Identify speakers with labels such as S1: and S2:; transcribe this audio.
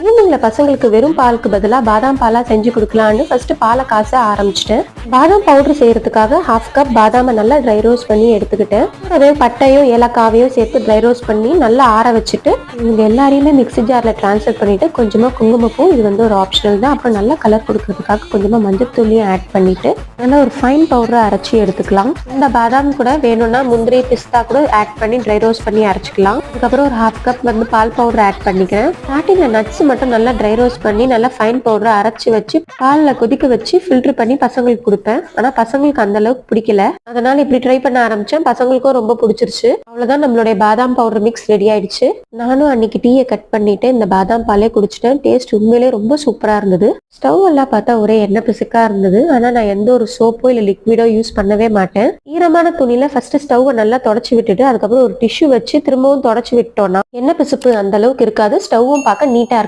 S1: ஈவினிங்ல பசங்களுக்கு வெறும் பாலுக்கு பதிலா பாதாம் பாலா செஞ்சு கொடுக்கலான்னு ஃபர்ஸ்ட் பாலை காச ஆரம்பிச்சிட்டேன். பாதாம் பவுடர் செய்யறதுக்காக 1/2 கப் பாதாமை நல்லா ட்ரை ரோஸ்ட் பண்ணி எடுத்துக்கிட்டேன். கூடவே பட்டையும் ஏலக்காவையும் சேர்த்து ட்ரை ரோஸ்ட் பண்ணி நல்லா ஆற வச்சுட்டு இவங்க எல்லாரையுமே மிக்ஸி ஜார்ல டிரான்ஸ்ஃபர் பண்ணிட்டு கொஞ்சமா குங்குமப்பூ, இது வந்து ஒரு ஆப்ஷனல் தான், அப்புறம் நல்லா கலர் கொடுக்கறதுக்காக கொஞ்சமா மஞ்சத்தூளையும் ஆட் பண்ணிட்டு நல்லா ஒரு ஃபைன் பவுடரை அரைச்சி எடுத்துக்கலாம். இந்த பாதாம் கூட வேணும்னா முந்திரி பிஸ்தா கூட ஆட் பண்ணி ட்ரை ரோஸ்ட் பண்ணி அரைச்சிக்கலாம். அதுக்கப்புறம் ஒரு 1/2 கப் வந்து பால் பவுடர் ஆட் பண்ணிக்கிறேன். ஸ்டார்டிங்ல நட்ஸ் மட்டும் நல்லா ட்ரை ரோஸ்ட் பண்ணி நல்லா ஃபைன் பவுடரை அரைச்சி வச்சு பால்ல கொதிக்க வச்சு ஃபில்டர் பண்ணி பசங்களுக்கு கொடுப்பேன். ஆனா பசங்களுக்கு அந்த அளவுக்கு பிடிக்கல, அதனால இப்படி ட்ரை பண்ண ஆரம்பிச்சேன். பசங்களுக்கும் ரொம்ப பிடிச்சிருச்சு. அவ்வளவுதான், நம்மளுடைய பாதாம் பவுடர் மிக்ஸ் ரெடி ஆயிடுச்சு. நானும் அன்னைக்கு டீயை கட் பண்ணிட்டு இந்த பாதாம் பாலே குடிச்சிட்டேன். டேஸ்ட் உண்மையிலே ரொம்ப சூப்பரா இருந்தது. ஸ்டவ் எல்லாம் பார்த்தா ஒரே எண்ணெய் பிசுக்கா இருந்தது. ஆனா நான் எந்த ஒரு சோப்போ இல்ல லிக்விடோ யூஸ் பண்ணவே மாட்டேன். ஈரமான துணியில ஃபர்ஸ்ட் ஸ்டவ் நல்லா தொடச்சு விட்டுட்டு அதுக்கப்புறம் ஒரு டிஷ்யூ வச்சு திரும்பவும் தொடச்சு விட்டோம்னா எண்ணெய் பிசுப்பு அந்த அளவுக்கு இருக்காது. ஸ்டவ்வும் பார்க்க நீட்டா இருக்கும்.